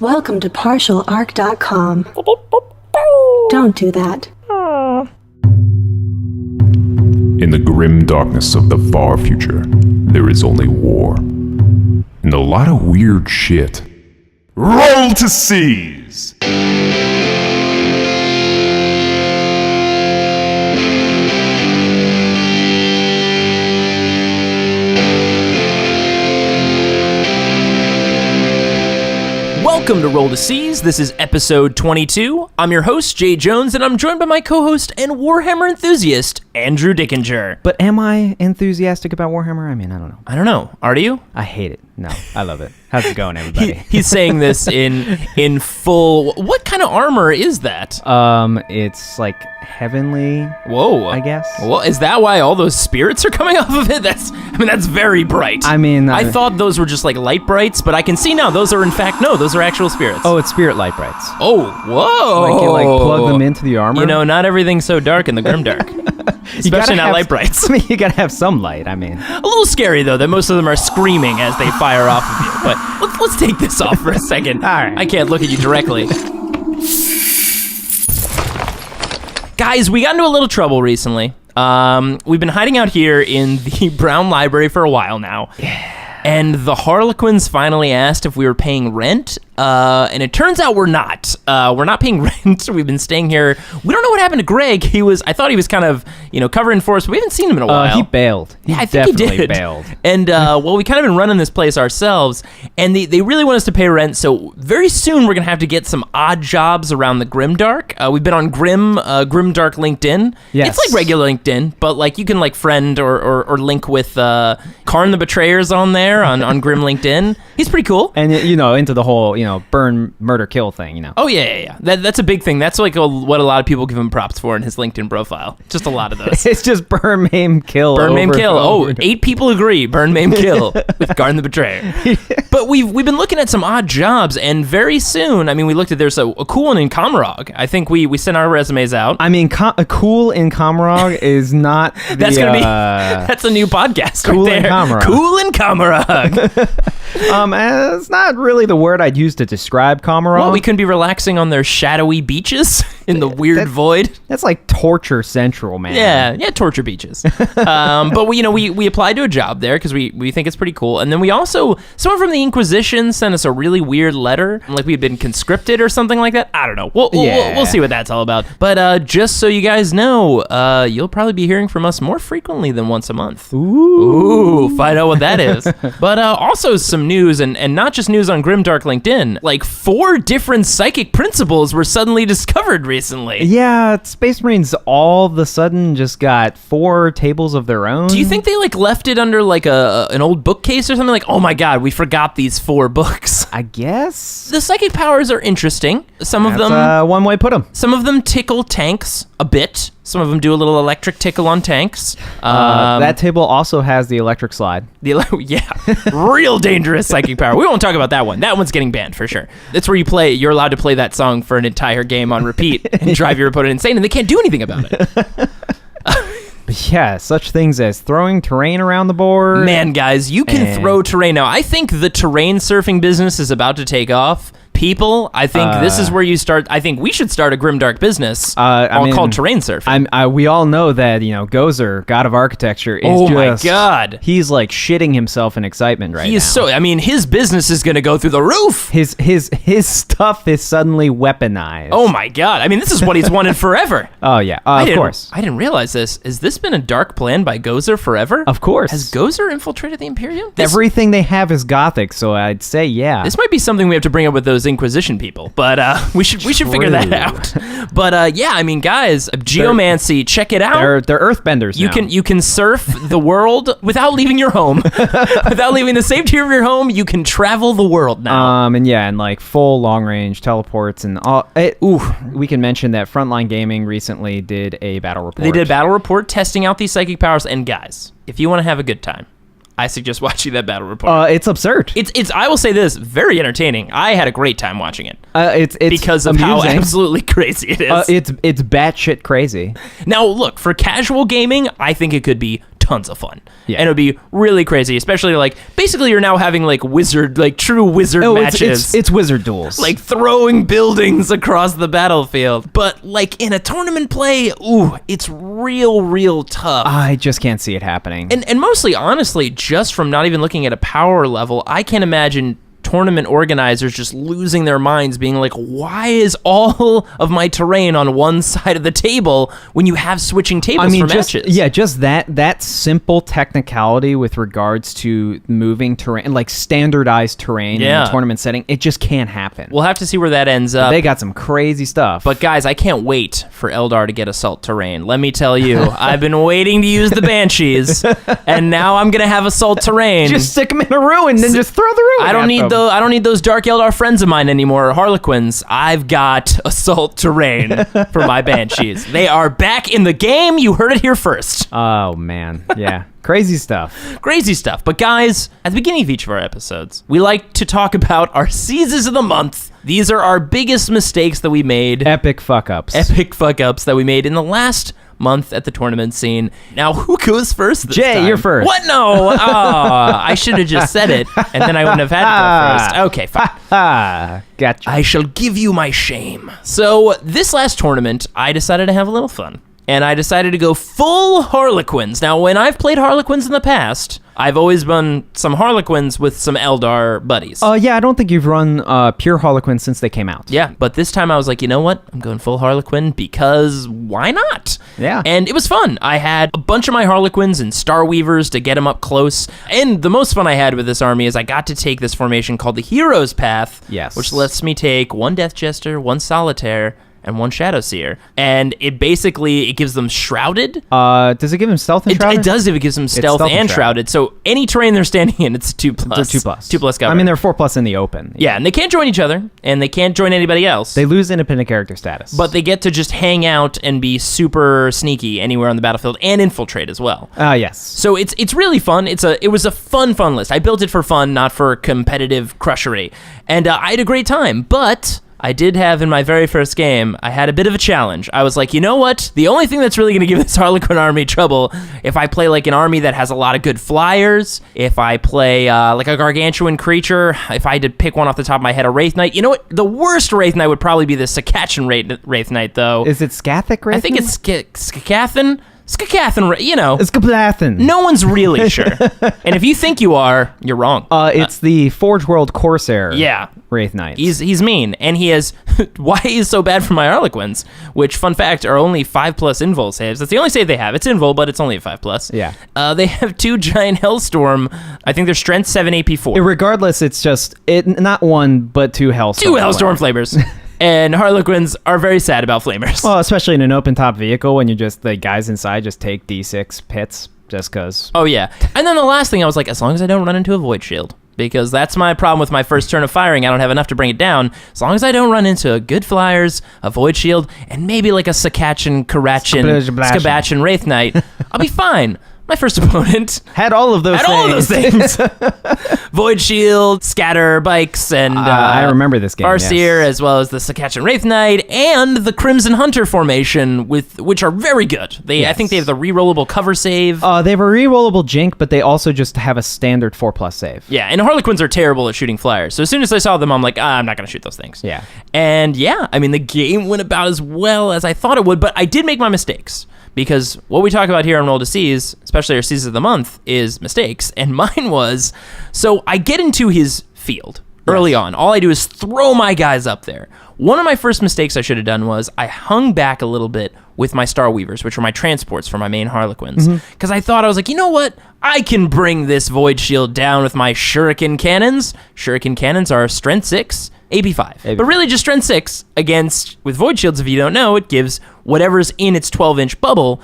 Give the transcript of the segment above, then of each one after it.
Welcome to partialarc.com. Don't do that. In the grim darkness of the far future, there is only war. And a lot of weird shit. Roll to seize! Welcome to Roll to Seize. This is episode 22. I'm your host, Jay Jones, and I'm joined by my co-host and Warhammer enthusiast, Andrew Dickinger. But am I enthusiastic about Warhammer? I mean, I don't know. I don't know. Are you? I hate it. No, I love it. How's it going, everybody? He's saying this in full. What kind of armor is that? It's like heavenly. Whoa. I guess. Well, is that why all those spirits are coming off of it? That's very bright. I thought those were just like light brights, but I can see now those are in fact those are actual spirits. Oh, it's spirit light brights. Oh, whoa. Like you plug them into the armor. You know, not everything's so dark in the grimdark. Especially not light brights. I mean, you gotta have some light. I mean, a little scary though that most of them are screaming as they fire off of you. But let's take this off for a second. All right. I can't look at you directly. Guys, we got into a little trouble recently. We've been hiding out here in the Brown Library for a while now. Yeah. And the Harlequins finally asked if we were paying rent, and it turns out we're not. We're not paying rent. We've been staying here. We don't know what happened to Greg. I thought he was kind of, covering for us, but we haven't seen him in a while. He bailed. I think he did. Bailed. And, we kind of been running this place ourselves, and they really want us to pay rent, so very soon we're going to have to get some odd jobs around the Grimdark. We've been on Grimdark LinkedIn. Yes. It's like regular LinkedIn, but like you can like friend or link with Khorne the Betrayer's on there on Grim LinkedIn. He's pretty cool. And, into the whole, burn, murder, kill thing, Oh, yeah. That's a big thing. That's like what a lot of people give him props for in his LinkedIn profile. Just a lot of those. It's just burn, maim, kill. Burn, maim, kill. Oh, 8 people agree. Burn, maim, kill with Khorne the Betrayer. But we've been looking at some odd jobs, and very soon, we looked at there's a cool one in Comrog. I think we sent our resumes out. A cool in Comrog is not the, that's a new podcast cool right there. In Comrog. Cool in Comrog. It's not really the word I'd use to describe Comrog. Well, we couldn't be relaxing on their shadowy beaches in the weird void. That's like torture central, man. Yeah, torture beaches. But we applied to a job there because we think it's pretty cool. And then we also, someone from the Inquisition sent us a really weird letter, like we had been conscripted or something like that. I don't know. We'll see what that's all about. But just so you guys know, you'll probably be hearing from us more frequently than once a month. Ooh, find out what that is. But also some news, and not just news on Grimdark LinkedIn. Like 4 different psychic principles were suddenly discovered recently. Yeah, Space Marines all of a sudden just got 4 tables of their own. Do you think they left it under an old bookcase or something? Like, oh my god, we forgot these 4 books. I guess. The psychic powers are interesting. Some of them, one way to put them. Some of them tickle tanks a bit. Some of them do a little electric tickle on tanks. That table also has the electric slide. Real dangerous psychic power. We won't talk about that one. That one's getting banned for sure. That's where you're allowed to play that song for an entire game on repeat and drive your opponent insane, and they can't do anything about it. Yeah, such things as throwing terrain around the board. Man, guys, you can throw terrain now. I think the terrain surfing business is about to take off. People, I think this is where you start. I think we should start a Grimdark business called terrain surfing. We all know that, Gozer, god of architecture, is my god. He's like shitting himself in excitement right now. He is his business is going to go through the roof. His stuff is suddenly weaponized. Oh my god. This is what he's wanted forever. Oh yeah, of course. I didn't realize this. Has this been a dark plan by Gozer forever? Of course. Has Gozer infiltrated the Imperium? Everything they have is Gothic, so I'd say yeah. This might be something we have to bring up with those Inquisition people, but we should figure that out. But guys, geomancy, check it out. They're earthbenders now. You can surf the world without leaving your home, without leaving the safety of your home. You can travel the world now. And like full long range teleports and all. We can mention that Frontline Gaming recently did a battle report. They did a battle report testing out these psychic powers. And guys, if you want to have a good time, I suggest watching that battle report. It's absurd. It's. I will say this, very entertaining. I had a great time watching it. It's because of amusing. how absolutely crazy it is. It's batshit crazy. Now, look, for casual gaming, I think it could be tons of fun. Yeah. And it would be really crazy, especially like, basically you're now having like true wizard matches. It's wizard duels. Like throwing buildings across the battlefield. But like in a tournament play, it's real tough. I just can't see it happening. And mostly, honestly, just from not even looking at a power level, I can't imagine tournament organizers just losing their minds, being like, why is all of my terrain on one side of the table when you have switching tables for matches? Just that simple technicality with regards to moving terrain, like standardized terrain in a tournament setting, it just can't happen. We'll have to see where that ends up. They got some crazy stuff. But guys, I can't wait for Eldar to get assault terrain. Let me tell you, I've been waiting to use the Banshees, and now I'm gonna have assault terrain. Just stick them in a ruin, and just throw the ruin. I don't need those Dark Eldar friends of mine anymore, or Harlequins. I've got assault terrain for my Banshees. They are back in the game. You heard it here first. Oh, man. Yeah. Crazy stuff. Crazy stuff. But guys, at the beginning of each of our episodes, we like to talk about our seizes of the month. These are our biggest mistakes that we made. Epic fuck-ups. Epic fuck-ups that we made in the last month at the tournament scene. Now, who goes first this Jay, time? you're first. What? No. I should have just said it, and then I wouldn't have had to go first. Okay, fine. Gotcha. I shall give you my shame. So, this last tournament, I decided to have a little fun. And I decided to go full Harlequins. Now, when I've played Harlequins in the past, I've always run some Harlequins with some Eldar buddies. Yeah, I don't think you've run pure Harlequins since they came out. Yeah, but this time I was like, you know what? I'm going full Harlequin because why not? Yeah. And it was fun. I had a bunch of my Harlequins and Star Weavers to get them up close. And the most fun I had with this army is I got to take this formation called the Hero's Path. Yes. Which lets me take one Death Jester, one Solitaire, and one Shadow Seer. And it basically, it gives them Shrouded. Does it give them stealth and shrouded? It does if it gives them stealth and shrouded. So any terrain they're standing in, it's 2+. They're 2+. 2+ cover. I mean, they're 4+ in the open. Yeah, and they can't join each other, and they can't join anybody else. They lose independent character status. But they get to just hang out and be super sneaky anywhere on the battlefield and infiltrate as well. Yes. So it's really fun. It was a fun list. I built it for fun, not for competitive crushery. And I had a great time, but I did have in my very first game, I had a bit of a challenge. I was like, you know what? The only thing that's really going to give this Harlequin army trouble, if I play like an army that has a lot of good flyers, if I play like a gargantuan creature, if I had to pick one off the top of my head, a Wraith Knight. You know what? The worst Wraith Knight would probably be the Sakachan Wraith Knight, though. Is it Scathic Wraith? I think it's Skakathan. Skakathan, you know. Skaplathan. No one's really sure. And if you think you are, you're wrong. It's the Forge World Corsair. Yeah. Wraith Knight. He's mean, and he has why he's so bad for my Harlequins, which, fun fact, are only 5+ invul saves. That's the only save they have. It's invul, but it's only a 5+. Yeah. They have 2 giant Hellstorm. I think they're strength 7, AP 4. Regardless, it's just not 1 but 2 Hellstorm. 2 Hellstorm Flamers. And Harlequins are very sad about Flamers. Well, especially in an open top vehicle when you just, the guys inside just take D6 pits just because. Oh, yeah. And then the last thing I was like, as long as I don't run into a Void Shield. Because that's my problem with my first turn of firing. I don't have enough to bring it down. As long as I don't run into good flyers, a Void Shield, and maybe like a Sakachan, Skabachan Wraith Knight, I'll be fine. My first opponent had all of those things. Void Shield, Scatter Bikes, and I remember this game. Farseer, yes. as well as the Sakachan Wraith Knight, and the Crimson Hunter formation, which are very good. I think they have the rerollable cover save. They have a rerollable Jink, but they also just have a standard 4+ save. Yeah, and Harlequins are terrible at shooting flyers. So as soon as I saw them, I'm like, I'm not going to shoot those things. Yeah. And yeah, I mean, the game went about as well as I thought it would, but I did make my mistakes. Because what we talk about here on Roll to Seize, especially our Seizes of the Month, is mistakes. And mine was, so I get into his field early on. All I do is throw my guys up there. One of my first mistakes I should have done was I hung back a little bit with my Star Weavers, which were my transports for my main Harlequins. Because I thought, I was like, you know what? I can bring this Void Shield down with my Shuriken Cannons. Shuriken Cannons are strength 6, AP 5. But really just strength 6 against, with Void Shields, if you don't know, it gives whatever's in its 12-inch bubble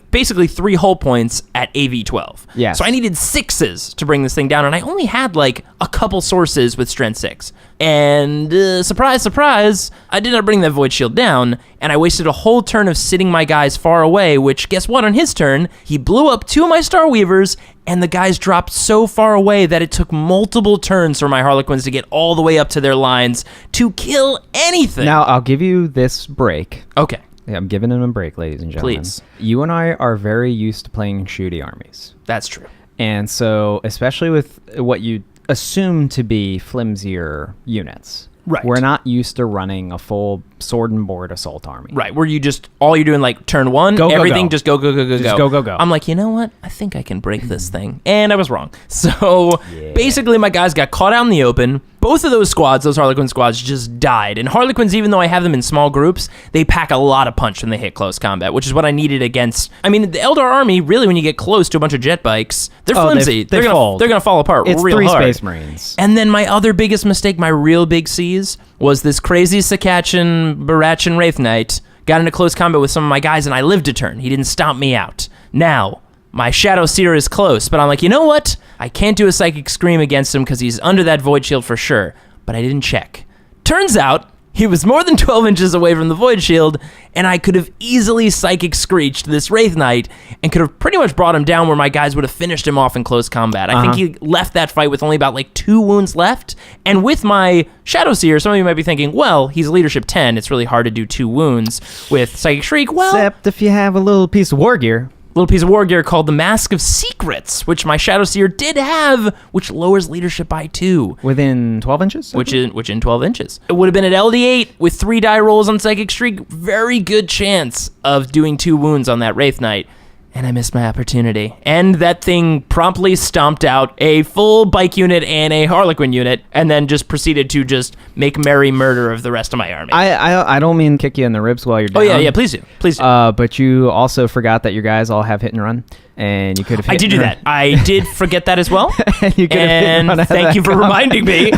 basically 3 hull points at AV 12. Yes. So I needed 6s to bring this thing down, and I only had like a couple sources with strength 6. And surprise, surprise, I did not bring that Void Shield down, and I wasted a whole turn of sitting my guys far away, which, guess what, on his turn, he blew up 2 of my Star Weavers, and the guys dropped so far away that it took multiple turns for my Harlequins to get all the way up to their lines to kill anything. Now, I'll give you this break. Okay. Yeah, I'm giving him a break, ladies and gentlemen. Please. You and I are very used to playing shooty armies. That's true. And so, especially with what you assume to be flimsier units, Right. we're not used to running a full sword and board assault army. Right, where you just, all you're doing, like, turn one, Go, go, everything go. just go, go, go, go, Just go. go, go, go. I'm like, you know what? I think I can break this thing. And I was wrong. So, basically, my guys got caught out in the open. Both of those squads, those Harlequin squads, just died. And Harlequins, even though I have them in small groups, they pack a lot of punch when they hit close combat, which is what I needed against... I mean, the Eldar army, really, when you get close to a bunch of jet bikes, they're flimsy. They fold. They're gonna fall apart It's real 3 hard. Space Marines. And then my other biggest mistake, my real big C's, was this crazy Sakachin, Barachin Wraith Knight got into close combat with some of my guys, and I lived a turn. He didn't stomp me out. Now, my Shadow Seer is close, but I'm like, you know what? I can't do a Psychic Scream against him because he's under that Void Shield for sure. But I didn't check. Turns out, he was more than 12 inches away from the Void Shield, and I could have easily Psychic Screeched this Wraith Knight and could have pretty much brought him down where my guys would have finished him off in close combat. I think he left that fight with only about like 2 wounds left, and with my Shadow Seer, some of you might be thinking, well, he's leadership 10, it's really hard to do 2 wounds with Psychic Shriek. Well, Except if you have a little piece of war gear. little piece of war gear called the Mask of Secrets, which my Shadow Seer did have, which lowers leadership by 2. Within 12 inches? Which in 12 inches. It would have been at LD8 with 3 die rolls on Psychic Shriek. Very good chance of doing 2 wounds on that Wraith Knight. And I missed my opportunity. And that thing promptly stomped out a full bike unit and a Harlequin unit, and then just proceeded to just make merry murder of the rest of my army. I don't mean kick you in the ribs while you're down. Oh, yeah, please do. Please do. But you also forgot that your guys all have hit and run, and you could have. I did do that. I did forget that as well. You could have hit and run out of thank that you for combo. reminding me.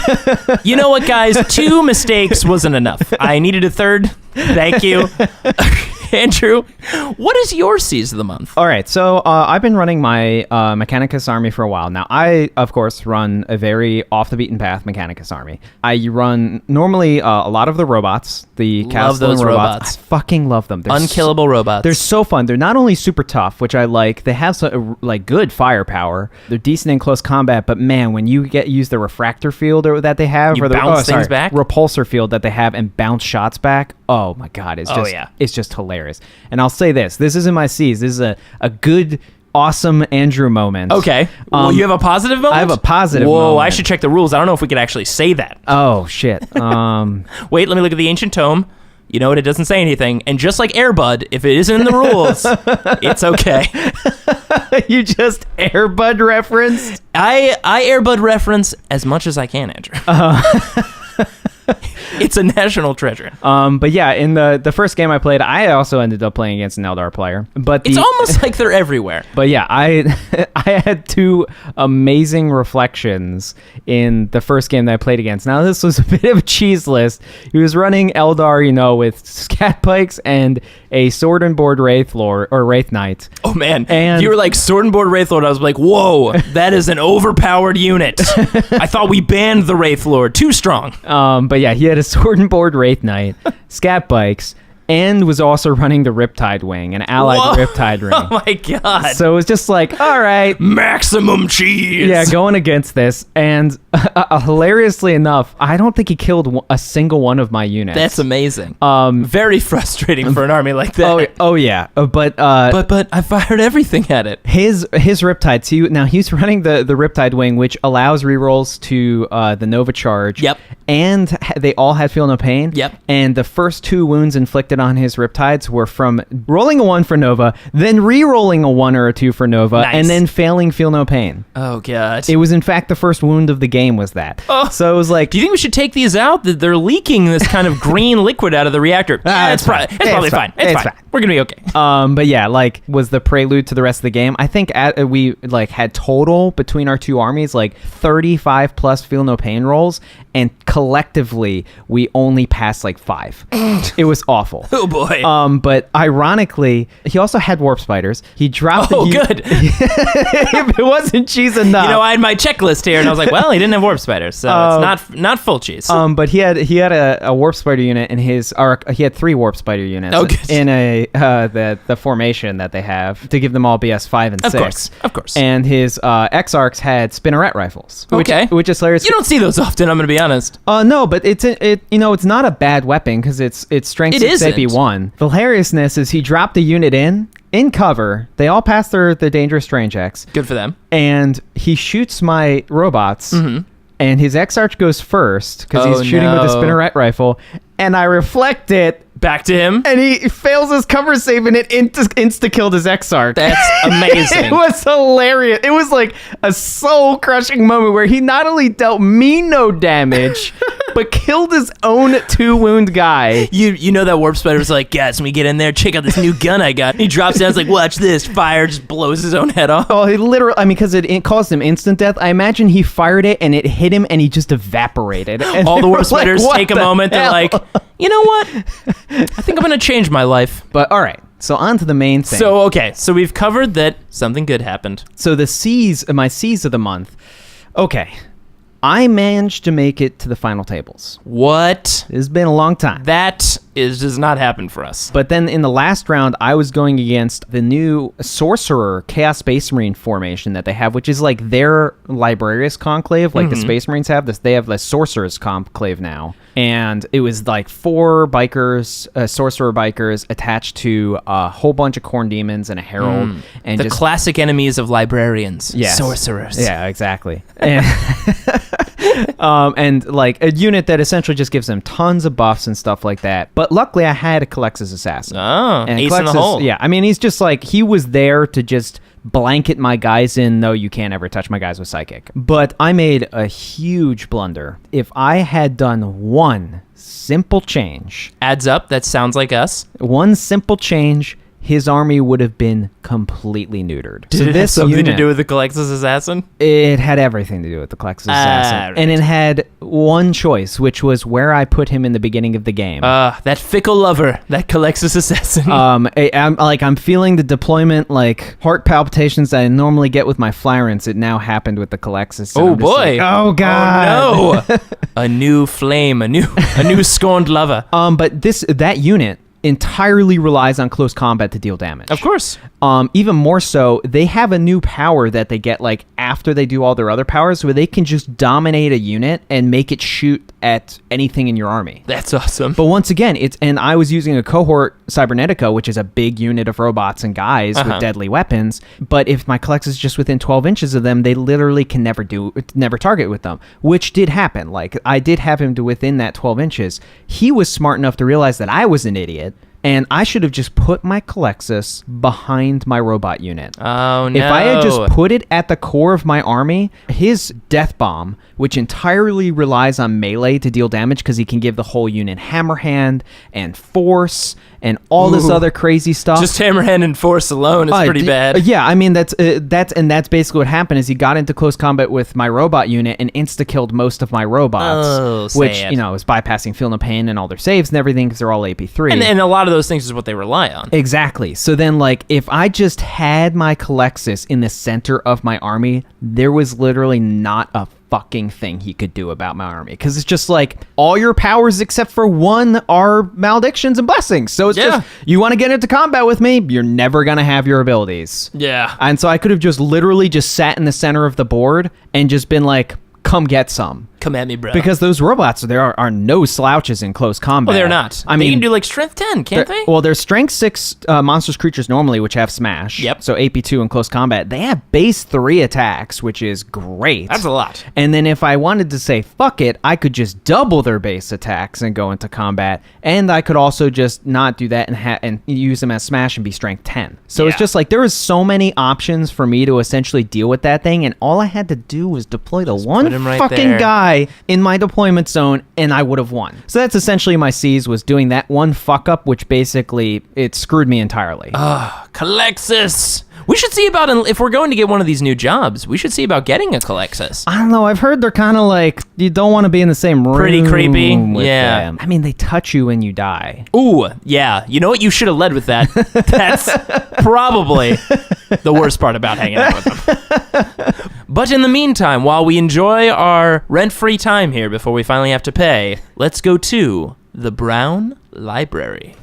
You know what, guys? 2 mistakes wasn't enough. I needed a third. Thank you. Andrew, what is your C's of the month? All right, so I've been running my Mechanicus army for a while now. I, of course, run a very off-the-beaten-path Mechanicus army. I run normally a lot of the robots, the Love Castellan those robots. I fucking love them. They're Unkillable robots. They're so fun. They're not only super tough, which I like. They have like good firepower. They're decent in close combat, but man, when you use the refractor field that they have, You or the bounce things back? repulsor field that they have, and bounce shots back. Oh my god, it's just hilarious. And I'll say this is in my C's. This is a good, awesome Andrew moment. Okay. Well, you have a positive moment? I have a positive Whoa, moment. I should check the rules. I don't know if we could actually say that. Oh shit. Wait, let me look at the Ancient Tome. You know what? It doesn't say anything. And just like Airbud, if it isn't in the rules, it's okay. You just Airbud referenced? I Airbud reference as much as I can, Andrew. It's a national treasure. But yeah, in the first game I played, I also ended up playing against an Eldar player. But It's almost like they're everywhere. But yeah, I had 2 amazing reflections in the first game that I played against. Now this was a bit of a cheese list. He was running Eldar, with scat pikes and a sword and board Wraith Lord or Wraith Knight. Oh man, And- you were like Sword and Board Wraith Lord. I was like, whoa, that is an overpowered unit. I thought we banned the Wraith Lord. Too strong. But yeah, he had a sword and board Wraith Knight, scat bikes, and was also running the Riptide Wing, an allied Whoa. Riptide Ring. Oh my god. So it was just like, all right, Maximum cheese. yeah, going against this. And hilariously enough, I don't think he killed a single one of my units. That's amazing. Very frustrating for an army like that. Oh yeah, but But I fired everything at it. his Riptides. Now he's running the Riptide Wing, which allows rerolls to the Nova Charge. Yep. And they all had Feel No Pain. Yep. And the first 2 wounds inflicted on his Riptides were from rolling a 1 for Nova, then re-rolling a 1 or a 2 for Nova, Nice. and then failing Feel No Pain. Oh god. It was in fact the first wound of the game was that. Oh. So it was like, Do you think we should take these out? That they're leaking this kind of green liquid out of the reactor. it's It's fine. probably fine. It's fine. We're gonna be okay. but yeah, like was the prelude to the rest of the game. I think we like had total between our 2 armies like 35 plus Feel No Pain rolls, and collectively we only passed like 5. It was awful. Oh boy. But ironically, he also had warp spiders. He dropped. Oh, good. If it wasn't cheese enough, I had my checklist here, and I was like, well, he didn't have warp spiders, so it's not full cheese. But he had a warp spider unit in his arc. He had 3 warp spider units Oh, good. in the formation that they have to give them all BS 5 and 6. Of course. And his X-Arcs had spinneret rifles. Okay. Which is hilarious. You don't see those often, I'm going to be honest. No, but it's not a bad weapon because it's strength It 6 isn't. might be one. The hilariousness is he dropped a unit in cover. They all pass their dangerous strain checks. Good for them. And he shoots my robots. And his Exarch goes first because he's shooting with a spinneret rifle. And I reflect it. Back to him. And he fails his cover save and it insta-killed his Exarch. That's amazing. It was hilarious. It was like a soul-crushing moment where he not only dealt me no damage, but killed his own 2-wound guy. You know that Warp Spider was like, guys, when we get in there, check out this new gun I got. And he drops down, it's like, watch this. Fire just blows his own head off. Oh, he literally, because it caused him instant death. I imagine he fired it and it hit him and he just evaporated. And all the Warp like, Spiders take a moment. Hell? They're like, you know what? I think I'm going to change my life. But all right. So on to the main thing. So, okay. So we've covered that something good happened. So my C's of the month. Okay. I managed to make it to the final tables. What? It's been a long time. That does not happen for us. But then in the last round, I was going against the new Sorcerer Chaos Space Marine formation that they have, which is like their Librarius Conclave, like the Space Marines have this. They have the Sorcerer's Conclave now. And it was like 4 bikers, Sorcerer bikers, attached to a whole bunch of Khorne demons and a Herald. And The classic enemies of librarians. Yes. Sorcerers. Yeah, exactly. And like a unit that essentially just gives them tons of buffs and stuff like that. But luckily I had a Culexus assassin. Oh, and ace in the hole. Yeah, I mean, he's just like, he was there to just blanket my guys in. No, you can't ever touch my guys with psychic. But I made a huge blunder. If I had done one simple change. Adds up. That sounds like us. One simple change, his army would have been completely neutered. Did it have something to do with the Culexus assassin? It had everything to do with the Culexus assassin. Right. And it had one choice, which was where I put him in the beginning of the game. That fickle lover, that Culexus assassin. I'm feeling the deployment, like heart palpitations that I normally get with my Flyrants. It now happened with the Culexus. Oh boy! Oh god! Oh no! A new flame, a new scorned lover. But that unit entirely relies on close combat to deal damage. Of course. Even more so, they have a new power that they get like after they do all their other powers, where they can just dominate a unit and make it shoot at anything in your army. That's awesome. But once again, and I was using a cohort Cybernetica, which is a big unit of robots and guys with deadly weapons. But if my Culexus is just within 12 inches of them, they literally can never target with them, which did happen. Like I did have him to within that 12 inches. He was smart enough to realize that I was an idiot. And I should have just put my Culexus behind my robot unit. Oh, no. If I had just put it at the core of my army, his Death Bomb, which entirely relies on melee to deal damage because he can give the whole unit Hammerhand and Force and all this other crazy stuff. Just Hammerhand and Force alone is pretty bad. Yeah, I mean, that's basically what happened is he got into close combat with my robot unit and insta-killed most of my robots. Which, sad. is bypassing Feel No Pain and all their saves and everything because they're all AP3. And a lot of those things is what they rely on. Exactly. So then, like, if I just had my Culexus in the center of my army, there was literally not a fucking thing he could do about my army. Because it's just like, all your powers except for one are maledictions and blessings. So it's just, you want to get into combat with me, you're never going to have your abilities. Yeah. And so I could have just literally just sat in the center of the board and just been like, come get some. Come at me, bro. Because those robots, there are no slouches in close combat. Well, they're not. I mean, they can do like strength 10, can't they? Well, they're strength 6 monstrous creatures normally, which have smash. Yep. So AP2 in close combat. They have base 3 attacks, which is great. That's a lot. And then if I wanted to say fuck it, I could just double their base attacks and go into combat. And I could also just not do that and use them as smash and be strength 10. So it's just like there was so many options for me to essentially deal with that thing, and all I had to do was deploy the one fucking guy in my deployment zone, and I would have won. So that's essentially my C's, was doing that one fuck up, which basically it screwed me entirely. Culexus. We should see about, if we're going to get one of these new jobs, we should see about getting a Culexus. I don't know. I've heard they're kind of like, you don't want to be in the same room. Pretty creepy. With Yeah. them. I mean, they touch you when you die. Ooh, yeah. You know what? You should have led with that. That's probably the worst part about hanging out with them. But in the meantime, while we enjoy our rent-free time here before we finally have to pay, let's go to the Brown Library.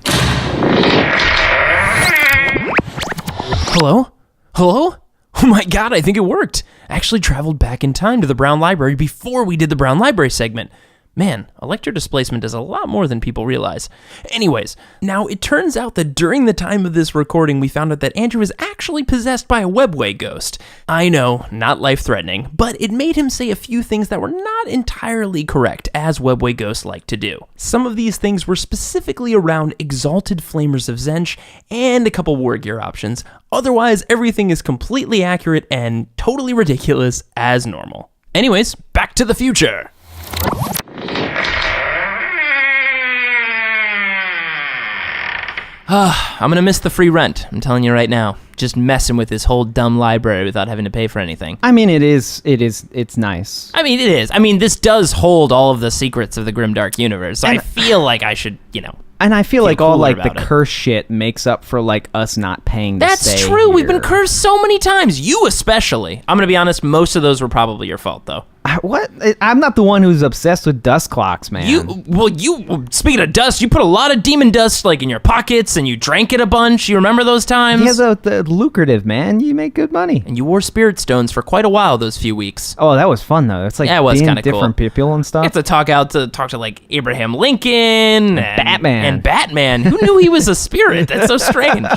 Hello? Hello? Oh my god, I think it worked. I actually traveled back in time to the Brown Library before we did the Brown Library segment. Man, electro displacement does a lot more than people realize. Anyways, now it turns out that during the time of this recording, we found out that Andrew is actually possessed by a webway ghost. I know, not life-threatening, but it made him say a few things that were not entirely correct, as webway ghosts like to do. Some of these things were specifically around exalted flamers of Tzeentch and a couple war gear options. Otherwise, everything is completely accurate and totally ridiculous as normal. Anyways, back to the future. I'm gonna miss the free rent. I'm telling you right now. Just messing with this whole dumb library without having to pay for anything. I mean, it's nice. I mean, it is. I mean, this does hold all of the secrets of the grimdark universe. So I feel like I should, And I feel like all cooler like the about it. curse shit makes up for like us not paying to That's stay true. We've been here. cursed so many times. You especially. I'm gonna be honest. Most of those were probably your fault, though. What? I'm not the one who's obsessed with dust clocks, man. Speaking of dust, you put a lot of demon dust like in your pockets, and you drank it a bunch. You remember those times? Yeah, the lucrative, man. You make good money. And you wore spirit stones for quite a while those few weeks. Oh, that was fun though. It's like Yeah, it was being kinda cool. different people and stuff. Get to talk to like Abraham Lincoln and Batman. And Batman. Who knew he was a spirit? That's so strange.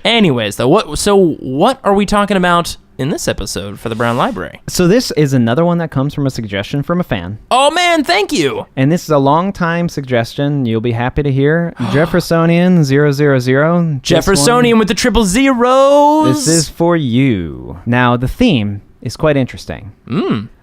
Anyways, though, what are we talking about in this episode for the Brown Library? So this is another one that comes from a suggestion from a fan. Oh man, thank you. And this is a long time suggestion. You'll be happy to hear. Jeffersonian 000. Jeffersonian with the triple zeros. This is for you. Now, the theme is quite interesting.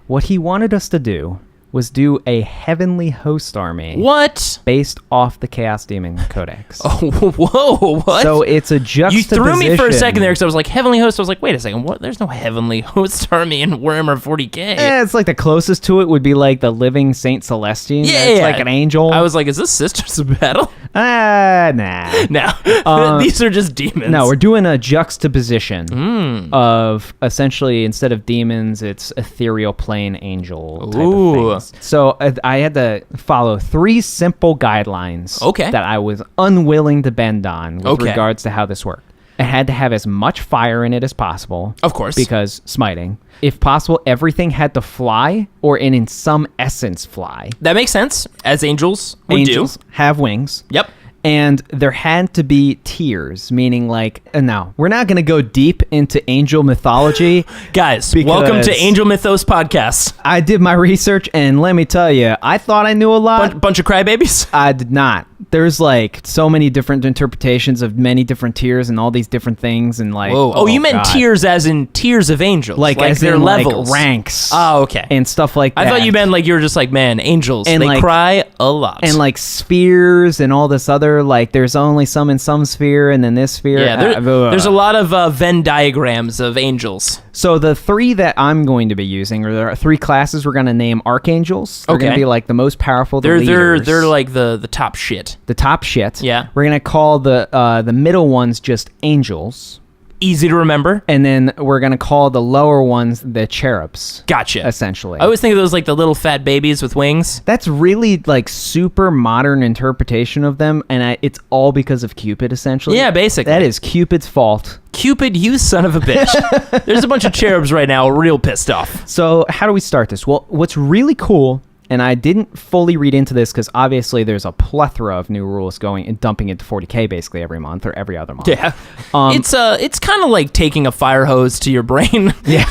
What he wanted us to do was do a heavenly host army What? based off the Chaos Demon Codex. Oh, whoa, what? So it's a you juxtaposition. threw me for a second there because I was like, Heavenly Host. I was like, wait a second, what? There's no Heavenly Host army in Warhammer 40k. It's like the closest to it would be like the living Saint Celestine. Yeah, It's like an angel. I was like, is this Sisters of Battle? Nah. No, these are just demons. No, we're doing a juxtaposition of essentially instead of demons, it's ethereal plane angel type Ooh. of things. So I had to follow 3 simple guidelines Okay. that I was unwilling to bend on with Okay. regards to how this worked. It had to have as much fire in it as possible. Of course. Because smiting. If possible, everything had to fly or in some essence fly. That makes sense, as angels would Angels do. have wings. Yep. And there had to be tiers, meaning like, now, we're not going to go deep into angel mythology. Guys, Because- welcome to Angel Mythos Podcast. I did my research, and let me tell you, I thought I knew a lot. Bunch of crybabies. I did not. There's like so many different interpretations of many different tiers and all these different things, and like, Whoa. Oh, you meant God. tiers as in tiers of angels. like as their in levels. like ranks. Oh, okay. And stuff like that. I thought you meant like you were just like, man, angels, And they like- cry a lot. and like spheres and all this other, like there's only some in some sphere and then this sphere. yeah, there's a lot of Venn diagrams of angels. So the 3 that I'm going to be using, or there are 3 classes we're going to name Archangels. They're going to Okay. be like the most powerful, the They're leaders. they're like the top shit. the top shit. Yeah. We're going to call the middle ones just angels. Easy to remember. And then we're going to call the lower ones the cherubs. Gotcha. Essentially. I always think of those like the little fat babies with wings. That's really like super modern interpretation of them, and it's all because of Cupid, essentially. Yeah, basically. That is Cupid's fault. Cupid, you son of a bitch. There's a bunch of cherubs right now real pissed off. So how do we start this? Well, what's really cool, and I didn't fully read into this because obviously there's a plethora of new rules going and dumping into 40K basically every month or every other month. Yeah. It's kind of like taking a fire hose to your brain. Yeah.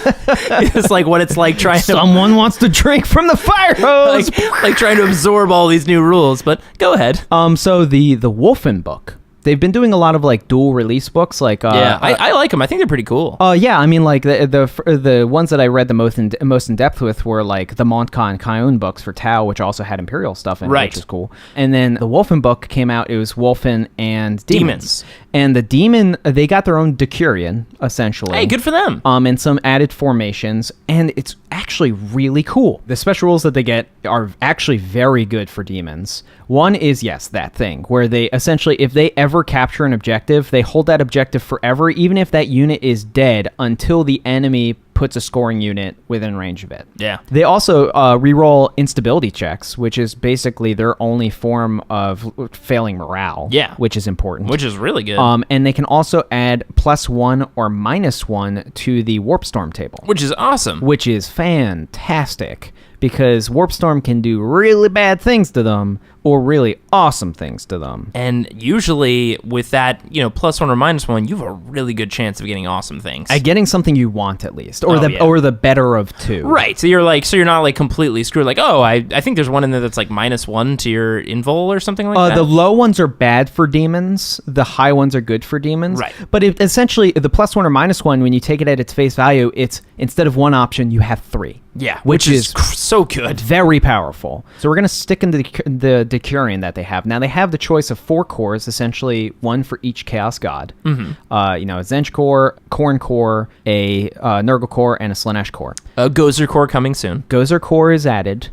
It's like what it's like trying to Someone wants to drink from the fire hose. like trying to absorb all these new rules, but go ahead. So the Wolfen book. They've been doing a lot of like dual release books, like I like them. I think they're pretty cool. yeah, I mean, like the ones that I read the most in depth with were like the Montcalm Kyun books for Tau, which also had Imperial stuff in it, Right. which is cool. And then the Wolfen book came out. It was Wolfen and Demons. Demons. And the Demon, they got their own Decurion, essentially. Hey, good for them. And some added formations, and it's actually really cool. The special rules that they get are actually very good for demons. One is, yes, that thing, where they essentially, if they ever capture an objective, they hold that objective forever, even if that unit is dead, until the enemy puts a scoring unit within range of it. Yeah. They also reroll instability checks, which is basically their only form of failing morale. Yeah. Which is important. Which is really good. And they can also add +1 or -1 to the warp storm table, Which is awesome. which is fantastic because Warp Storm can do really bad things to them or really awesome things to them. And usually with that, +1 or -1, you have a really good chance of getting awesome things. Getting something you want at least, or the better of two. Right. So you're not like completely screwed. Like, oh, I think there's one in there that's like -1 to your invul or something like that. The low ones are bad for demons. The high ones are good for demons. Right. But essentially, the +1 or -1, when you take it at its face value, it's instead of one option, you have 3. Yeah, which is so good. Very powerful. So we're going to stick into the Decurion that they have. Now, they have the choice of 4 cores, essentially 1 for each Chaos God. Mm-hmm. A Tzeentch core, khorne core, a Nurgle core, and a Slaanesh core. A Gozer core coming soon. Gozer core is added.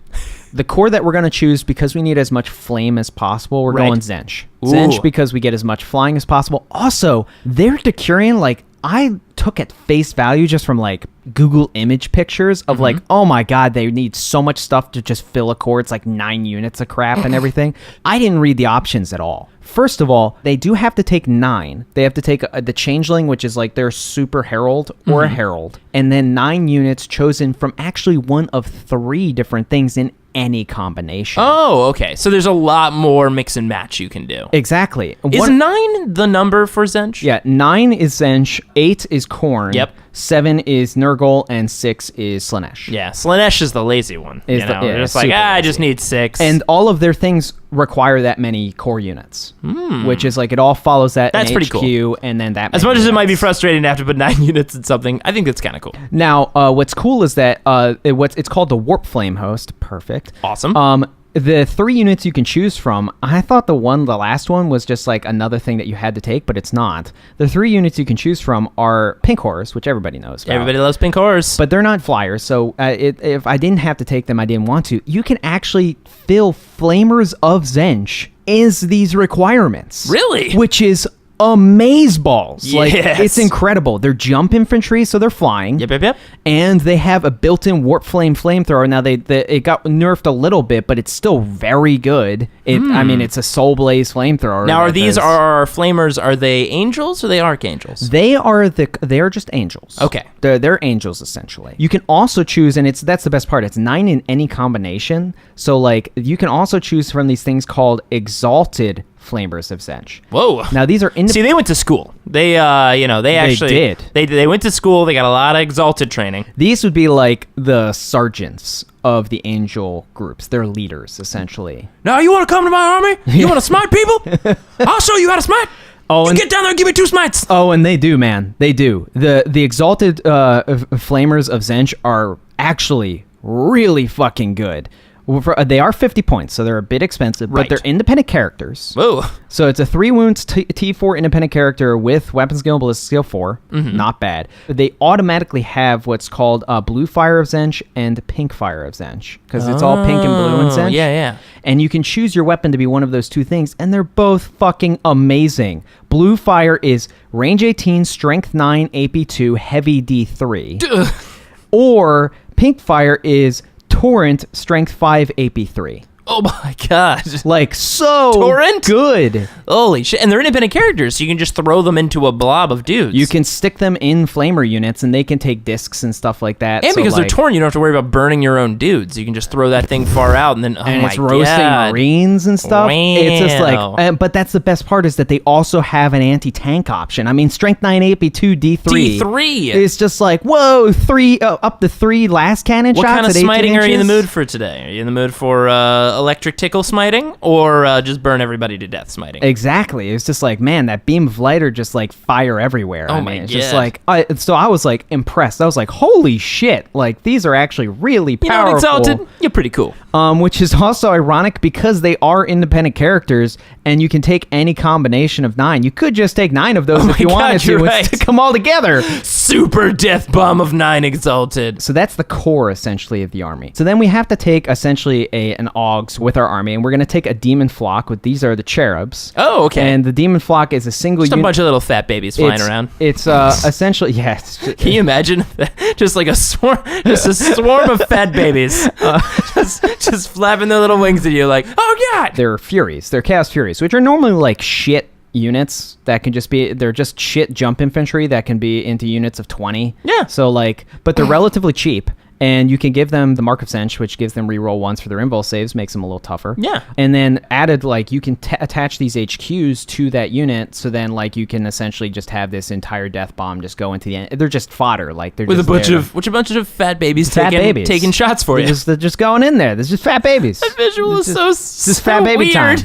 The core that we're going to choose, because we need as much flame as possible, we're going Tzeentch. Tzeentch because we get as much flying as possible. Also, their Decurion, like, I took at face value just from like Google image pictures of like, oh my God, they need so much stuff to just fill a core. It's like 9 units of crap and everything. I didn't read the options at all. First of all, they do have to take 9. They have to take the Changeling, which is like their super Herald or a Herald, and then 9 units chosen from actually one of 3 different things in any combination. Oh, okay. So there's a lot more mix and match you can do. Exactly. Is 9 the number for Tzeentch? Yeah, 9 is Tzeentch, 8 is khorne. Yep. 7 is Nurgle, and 6 is Slaanesh. Yeah, Slaanesh is the lazy one. They're just like, I just need 6. And all of their things require that many core units, which is like it all follows that. That's in pretty HQ, cool. And then that. As much as it might be frustrating to have to put 9 units in something, I think that's kind of cool. Now, what's cool is that it's called the Warpflame host. Perfect. Awesome. The 3 units you can choose from, I thought the last one was just like another thing that you had to take, but it's not. The 3 units you can choose from are pink horrors, which everybody knows about. Everybody loves pink horrors. But they're not flyers, so if I didn't have to take them, I didn't want to. You can actually fill Flamers of Tzeentch as these requirements. Really? Which is amazeballs. Yes. Like, it's incredible. They're jump infantry, so they're flying. Yep. And they have a built-in Warpflame flamethrower. Now, it got nerfed a little bit, but it's still very good. I mean, it's a Soul Blaze flamethrower. Now, are flamers, are they angels or are they archangels? They are just angels. Okay. They're angels, essentially. You can also choose, and that's the best part, it's 9 in any combination. So, like, you can also choose from these things called exalted Flamers of Tzeentch. Whoa. Now, these are See, they went to school. They actually did. They went to school. They got a lot of exalted training. These would be like the sergeants of the angel groups. They're leaders, essentially. Now, you want to come to my army? You want to smite people? I'll show you how to smite. Oh, and get down there and give me 2 smites. Oh, and they do, man. They do. The exalted Flamers of Tzeentch are actually really fucking good. They are 50 points, so they're a bit expensive, but they're independent characters. Whoa. So it's a 3 wounds T4 independent character with weapon skill and ballistic skill 4. Not bad. They automatically have what's called Blue Fire of Tzeentch and Pink Fire of Tzeentch, because it's all pink and blue in Tzeentch. Yeah. And you can choose your weapon to be one of those 2 things, and they're both fucking amazing. Blue Fire is range 18, strength 9, AP 2, heavy D3. Or Pink Fire is Torrent, strength 5, AP 3. Oh my god. Like, so Torrent? good. Holy shit. And they're independent characters, so you can just throw them into a blob of dudes. You can stick them in flamer units, and they can take discs and stuff like that. And so, because like, they're torn, you don't have to worry about burning your own dudes. You can just throw that thing far out, and then, and it's roasting Marines and stuff. Wow. It's just like, but that's the best part, is that they also have an anti-tank option. I mean, strength 9, AP 2, D3. D3! It's just like, whoa, 3, up to 3 last cannon shots. What kind of at 18 smiting are you in the inches? mood for today? Are you in the mood for electric tickle smiting, or just burn everybody to death smiting? Exactly. It's just like, man, that beam of light are just like fire everywhere. Oh I my mean, it's God. just like, so I was like impressed. I was like, holy shit! Like, these are actually really You know powerful. what, Exalted? You're pretty cool. Which is also ironic because they are independent characters, and you can take any combination of 9. You could just take 9 of those if you wanted to and stick them all together. Super death bomb of 9 Exalted. So that's the core, essentially, of the army. So then we have to take, essentially, an Augs with our army, and we're going to take a Demon Flock. These are the Cherubs. Oh, okay. And the Demon Flock is a single Just a unit. bunch of little fat babies flying around. It's essentially, yes. Can you imagine? Just like a swarm of fat babies, just flapping their little wings at you, like, oh god! They're Furies. They're Chaos Furies, which are normally like shit units that can just be, they're just shit jump infantry that can be into units of 20. Yeah. So like, but they're relatively cheap. And you can give them the Mark of Tzeentch, which gives them reroll once for their invul saves, makes them a little tougher. Yeah. And then added, like, you can attach these HQs to that unit, so then, like, you can essentially just have this entire death bomb just go into the end. They're just fodder, like, they're With just a bunch of fat babies taking shots for you. They're just going in there. There's just fat babies. That visual is so fat baby weird. time.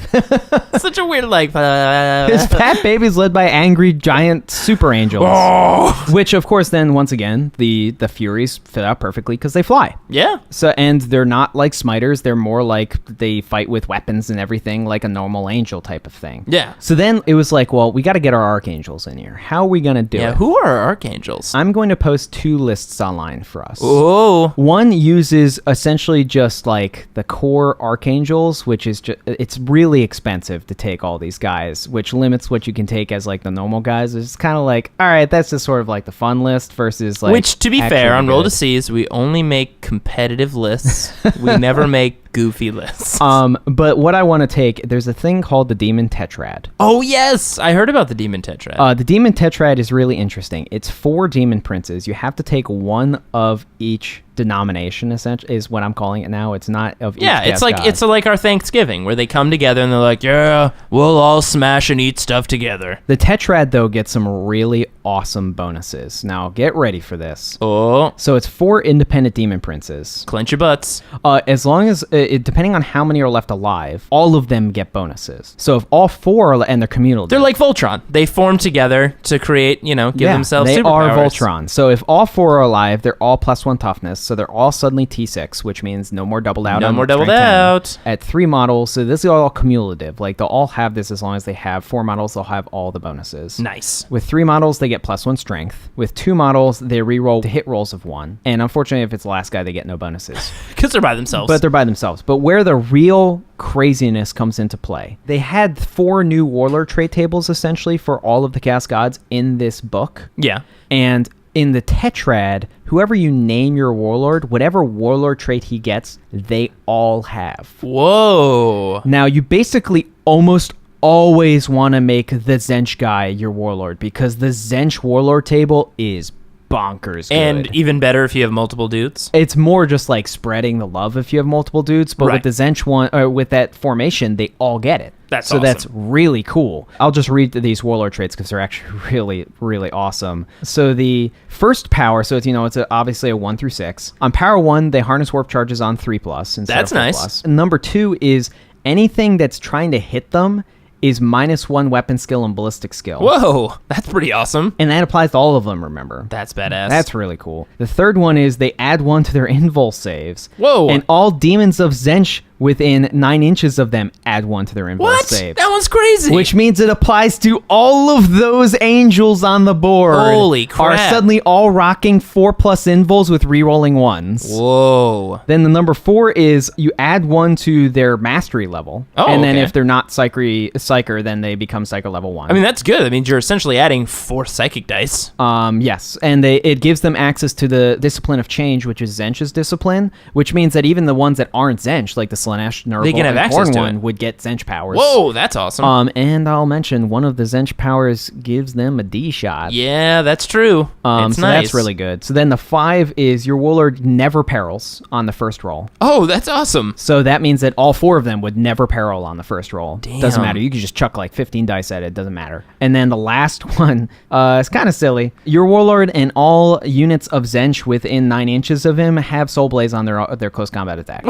Such a weird, like... It's fat babies led by angry giant super angels. Oh. Which, of course, then, once again, the furies fit out perfectly because they fly. Yeah. So, and they're not like smiters. They're more like they fight with weapons and everything, like a normal angel type of thing. Yeah. So then it was like, well, we got to get our archangels in here. How are we going to do it? Who are our archangels? I'm going to post 2 lists online for us. Oh. One uses essentially just like the core archangels, which is just, it's really expensive to take all these guys, which limits what you can take as like the normal guys. It's kind of like, all right, that's just sort of like the fun list versus like. Which, to be fair, actually on Roll good. to Seize, we only make competitive lists. We never make goofy lists. But what I want to take, there's a thing called the Demon Tetrad. Oh, yes. I heard about the Demon Tetrad. The Demon Tetrad is really interesting. It's 4 Demon Princes. You have to take one of each denomination, essentially, is what I'm calling it now. It's not of each it's like god. it's like our Thanksgiving, where they come together and they're like, yeah, we'll all smash and eat stuff together. The Tetrad, though, gets some really awesome bonuses. Now, get ready for this. Oh, So it's 4 independent Demon Princes. clench your butts. As long as, depending on how many are left alive, all of them get bonuses. So if all 4 are, and they're communal. They're like Voltron. They form together to create, give themselves they are superpowers. Voltron. So if all 4 are alive, they're all +1 toughness. So they're all suddenly T6, which means no more doubled out. No on more doubled strength 10. out. At 3 models, so this is all cumulative. Like they'll all have this as long as they have 4 models, they'll have all the bonuses. Nice. With 3 models, they get +1 strength. With 2 models, they reroll to hit rolls of 1. And unfortunately, if it's the last guy, they get no bonuses. Because they're by themselves. But they're by themselves. But where the real craziness comes into play, they had 4 new warlord trait tables essentially for all of the Chaos Gods in this book. yeah. And in the Tetrad, whoever you name your warlord, whatever warlord trait he gets, they all have. Whoa. Now, you basically almost always want to make the Tzeentch guy your warlord because the Tzeentch warlord table is bonkers good. And even better if you have multiple dudes. It's more just like spreading the love if you have multiple dudes, but Right. with the Tzeentch one, or with that formation, they all get it. That's so awesome. that's really cool. I'll just read these warlord traits because they're actually really, really awesome. So the first power, so it's obviously a 1 through 6. On power 1, they harness warp charges on 3+ instead That's of 4+. nice. And number 2 is anything that's trying to hit them is -1 weapon skill and ballistic skill. Whoa. That's pretty awesome. And that applies to all of them, remember. That's badass. That's really cool. The third one is they add 1 to their invul saves. Whoa. And all demons of Tzeentch within 9 inches of them add 1 to their invul what? saves. That one's crazy. Which means it applies to all of those angels on the board. Holy crap. Are suddenly all rocking 4+ invuls with rerolling 1s. Whoa. Then the number 4 is you add 1 to their mastery level. Oh, and then okay. if they're not psyker, then they become psyker level 1. I mean, that's good. That means you're essentially adding 4 psychic dice. Yes, and it gives them access to the discipline of change, which is Tzeentch's discipline, which means that even the ones that aren't Tzeentch, like the Slanesh, Nurgle, They can have and access Khorne to one, it. would get Tzeentch powers. Whoa, that's awesome. And I'll mention one of the Tzeentch powers gives them a D shot. yeah, that's true. It's so nice. that's really good. So then the 5 is your warlord never perils on the first roll. Oh, that's awesome. So that means that all 4 of them would never peril on the first roll. Damn. Doesn't matter. You could just chuck like 15 dice at it. Doesn't matter. And then the last one is kind of silly. Your warlord and all units of Tzeentch within 9 inches of him have soul blaze on their close combat attack.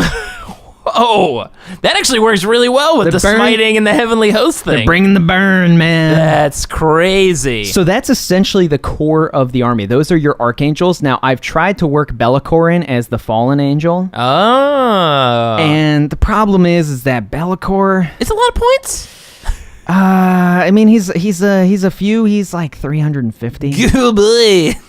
Oh, that actually works really well with the burn- smiting and the heavenly host thing. They're bringing the burn, man. That's crazy. So that's essentially the core of the army. Those are your archangels. Now, I've tried to work Be'lakor in as the fallen angel. Oh. And the problem is that Be'lakor, It's a lot of points. I mean, he's a few. He's like 350. Good boy.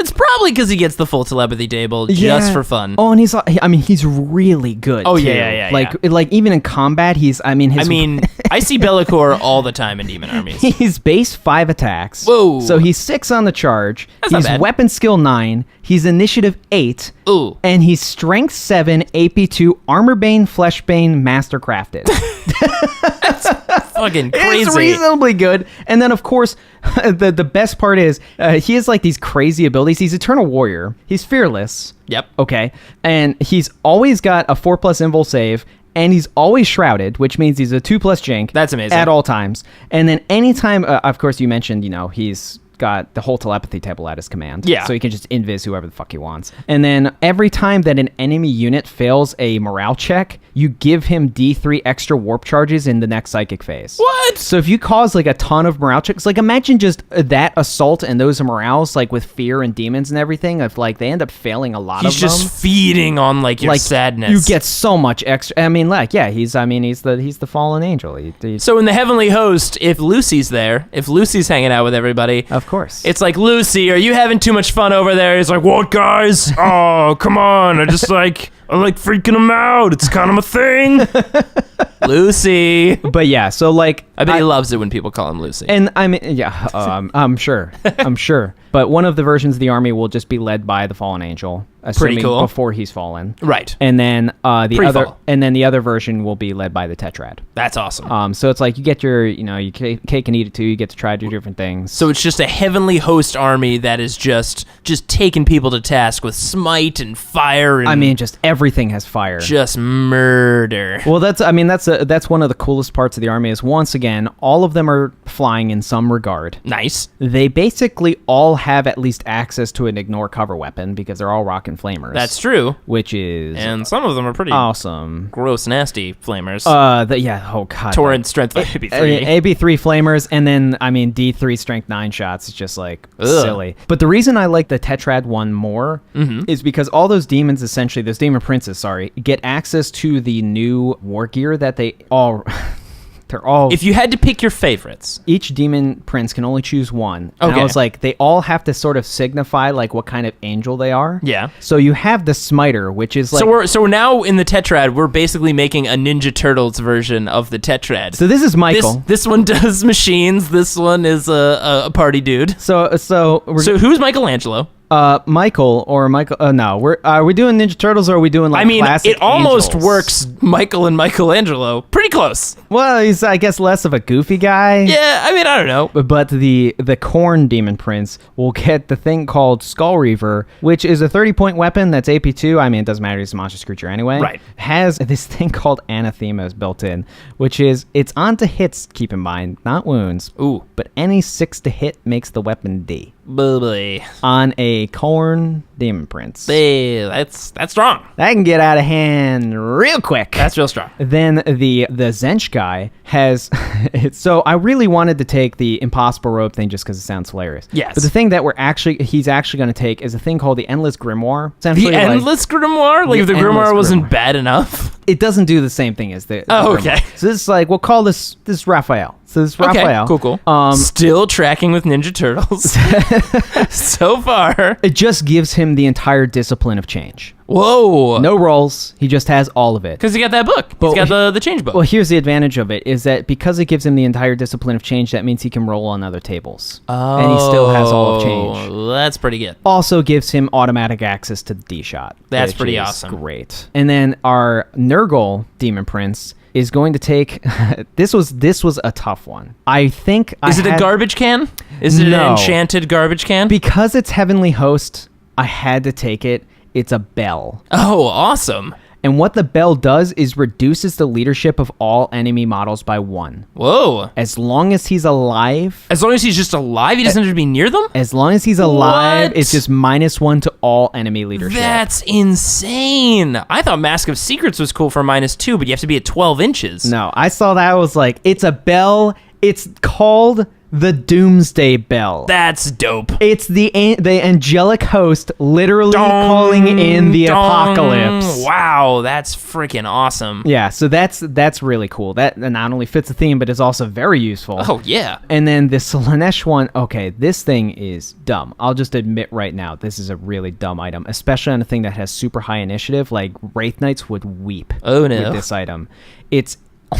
It's probably because he gets the full telepathy table just Yeah. for fun. Oh, and he's really good. Oh, too. yeah. Like even in combat, I mean, I see Be'lakor all the time in demon armies. he's base 5 attacks. Whoa. So he's 6 on the charge. That's not He's bad. weapon skill 9. He's initiative 8. Ooh. And he's strength 7, AP 2, armor bane, flesh bane, mastercrafted. fucking crazy. It's reasonably good. And then, of course, the best part is he has like these crazy abilities. He's Eternal Warrior. He's fearless. Yep. Okay. And he's always got a 4+ invul save. And he's always shrouded, which means he's a 2+ jank. That's amazing. At all times. And then anytime, of course, you mentioned, he's got the whole telepathy table at his command. Yeah. So he can just invis whoever the fuck he wants. And then every time that an enemy unit fails a morale check, you give him D3 extra warp charges in the next psychic phase. What? So if you cause like a ton of morale checks, like imagine just that assault and those morales, like with fear and demons and everything, if like they end up failing a lot He's of them. just feeding on like your sadness. You get so much extra. I mean, like, yeah, he's the fallen angel. So in the heavenly host, if Lucy's there, if Lucy's hanging out with everybody, of course, it's like, Lucy, are you having too much fun over there? He's like, what, guys? Oh, come on. I like freaking him out. It's kind of a thing. Lucy. But yeah, so like, I bet he loves it when people call him Lucy. And I mean, yeah, I'm sure. I'm sure. But one of the versions of the army will just be led by the fallen angel, assuming Pretty cool. before he's fallen. Right. And then Pre-fall. the other version will be led by the Tetrad. That's awesome. So it's like you get your, you cake and eat it too. You get to try to do different things. So it's just a heavenly host army that is just taking people to task with smite and fire and I mean, just everything has fire. just murder. Well, that's one of the coolest parts of the army is, once again, all of them are flying in some regard. Nice. They basically all have at least access to an ignore cover weapon because they're all rock and flamers. That's true. Which is And some of them are pretty awesome. gross, nasty flamers. Oh god. Torrent strength AB3. AB3 flamers, and then D3 strength 9 shots. It's just like Ugh. silly. But the reason I like the Tetrad one more is because all those demons, essentially, those Daemon Princes, get access to the new war gear that they all. They're all. If you had to pick your favorites, Each Demon Prince can only choose one. And Okay. I was like, they all have to sort of signify like what kind of angel they are. Yeah. So you have the Smiter, which is like. so we're now in the Tetrad. We're basically making a Ninja Turtles version of the Tetrad. So this is Michael. This one does machines. This one is a party dude. So we're So who's Michelangelo? Michael or Michael. No, are we doing Ninja Turtles or are we doing like? I mean, classic it almost angels? works. Michael and Michelangelo, pretty close. Well, he's I guess less of a goofy guy. Yeah, I mean, I don't know. But the khorne Demon Prince will get the thing called skullreaver, which is a 30-point weapon that's AP2. I mean, it doesn't matter; he's a monstrous creature anyway. Right. Has this thing called anathemas built in, which is it's onto hits. Keep in mind, not wounds. Ooh, But any 6 to hit makes the weapon D boy, on a khorne Demon Prince. that's strong. That can get out of hand real quick. That's real strong. Then the Tzeentch guy has so I really wanted to take the impossible robe thing just because it sounds hilarious. Yes. But the thing that he's actually going to take is a thing called the Endless Grimoire. The Essentially, like, endless grimoire? Like, if the Endless grimoire wasn't Grimoire. bad enough? it doesn't do the same thing as the Oh, Grimoire. okay. So this is like we'll call this Raphael. So this is Okay, Raphael. cool. Um, Still tracking with Ninja Turtles. So far. it just gives him the entire discipline of change. Whoa. No rolls. He just has all of it. Because he got that book. But He's got the change book. Well, here's the advantage of it, is that because it gives him the entire discipline of change, that means he can roll on other tables. And he still has all of change. That's pretty good. Also gives him automatic access to the D-shot. That's which pretty is awesome. Great. And then our Nurgle Demon Prince is going to take... this was a tough one. I think Is it a garbage can? Is it No. an enchanted garbage can? Because it's Heavenly Host, I had to take it. It's a bell. Oh, awesome. And what the bell does is reduces the leadership of all enemy models by 1. Whoa. As long as he's alive... As long as he's just alive, he doesn't have to be near them? As long as he's alive, What? it's just -1 to all enemy leadership. That's insane. I thought Mask of Secrets was cool for -2, but you have to be at 12 inches. No, I saw that. I was like, it's a bell. It's called the Doomsday Bell. That's dope. It's the angelic host literally calling in the Dong. apocalypse. Wow, that's freaking awesome. Yeah, so that's really cool. That not only fits the theme, but is also very useful. Oh, yeah. And then the Slanesh one, okay, this thing is dumb. I'll just admit right now, this is a really dumb item, especially on a thing that has super high initiative. Like, Wraith Knights would weep Oh, no. with this item. It's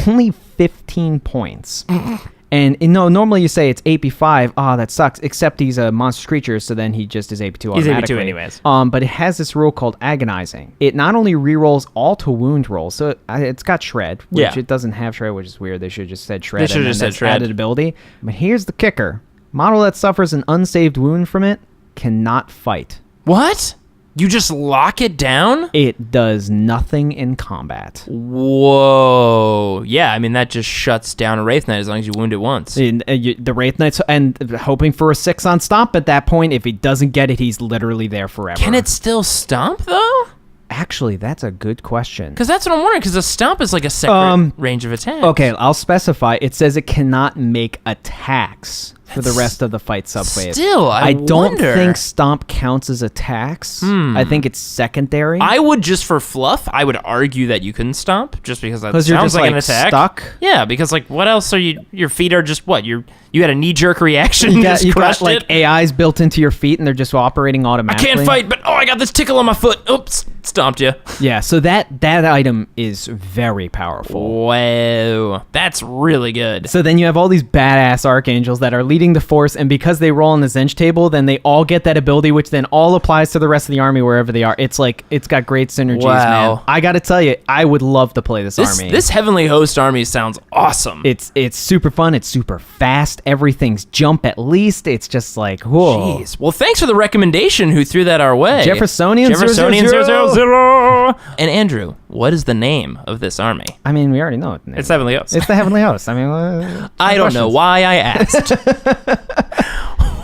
only 15 points. And normally you say it's AP5. Oh, that sucks. Except he's a monstrous creature, so then he just is AP2 He's automatically. AP2 anyways. But it has this rule called agonizing. It not only rerolls all to wound rolls, so it's got shred, which it doesn't have shred, which is weird. They should have just said shred. They should have just said shred. Added ability. But here's the kicker: model that suffers an unsaved wound from it cannot fight. What? You just lock it down? It does nothing in combat. Whoa. Yeah, I mean, that just shuts down a Wraith Knight as long as you wound it once. The Wraith Knights, and hoping for a 6 on stomp at that point. If he doesn't get it, he's literally there forever. Can it still stomp, though? Actually, that's a good question. Because that's what I'm wondering, because a stomp is like a separate range of attack. Okay, I'll specify. It says it cannot make attacks for the rest of the fight subphase. Still, I don't wonder. think stomp counts as attacks. I think it's secondary. I would, just for fluff, I would argue that you couldn't stomp, just because that you're sounds just, like an attack. Stuck? Yeah, because like, what else are you? Your feet are just what? You had a knee-jerk reaction. You just got crushed like it. AIs built into your feet, and they're just operating I automatically. can't fight, but I got this tickle on my foot. Oops, stomped you. Yeah, so that item is very powerful. Whoa, that's really good. So then you have all these badass archangels that are leading the force, and because they roll on the Tzeentch table, then they all get that ability, which then all applies to the rest of the army wherever they are. It's like, it's got great synergies, Wow. man. I gotta tell you, I would love to play this army. This Heavenly Host army sounds awesome. It's super fun. It's super fast. Everything's jump at least. It's just like, whoa. Jeez. Well, thanks for the recommendation. Who threw that our way? Jeffersonian 000. And Andrew, what is the name of this army? I mean, we already know it. It's Heavenly Host. It's the Heavenly Host. I mean, I don't know why I asked.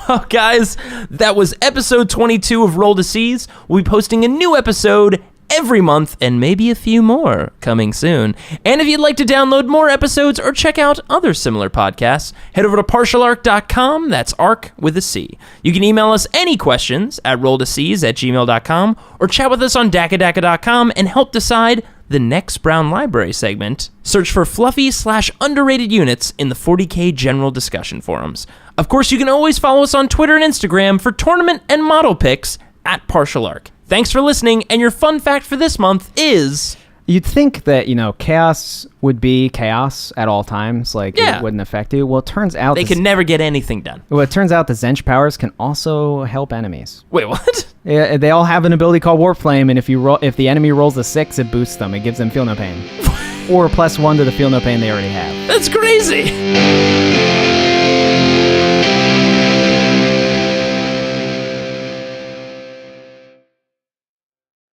Well, guys, that was episode 22 of Roll to Seize. We'll be posting a new episode every month, and maybe a few more coming soon. And if you'd like to download more episodes or check out other similar podcasts, head over to partialarc.com. That's arc with a C. You can email us any questions at rolltoseize@gmail.com or chat with us on dakadaka.com and help decide the next Brown Library segment. Search for fluffy/underrated units in the 40K general discussion forums. Of course, you can always follow us on Twitter and Instagram for tournament and model picks at partialarc. Thanks for listening, and your fun fact for this month is... You'd think that, chaos would be chaos at all times, like Yeah. it wouldn't affect you. Well, it turns out They can never get anything done. the Tzeentch powers can also help enemies. Wait, what? Yeah, they all have an ability called Warpflame, and if the enemy rolls a 6, it boosts them. It gives them feel no pain. Or +1 to the feel no pain they already have. That's crazy.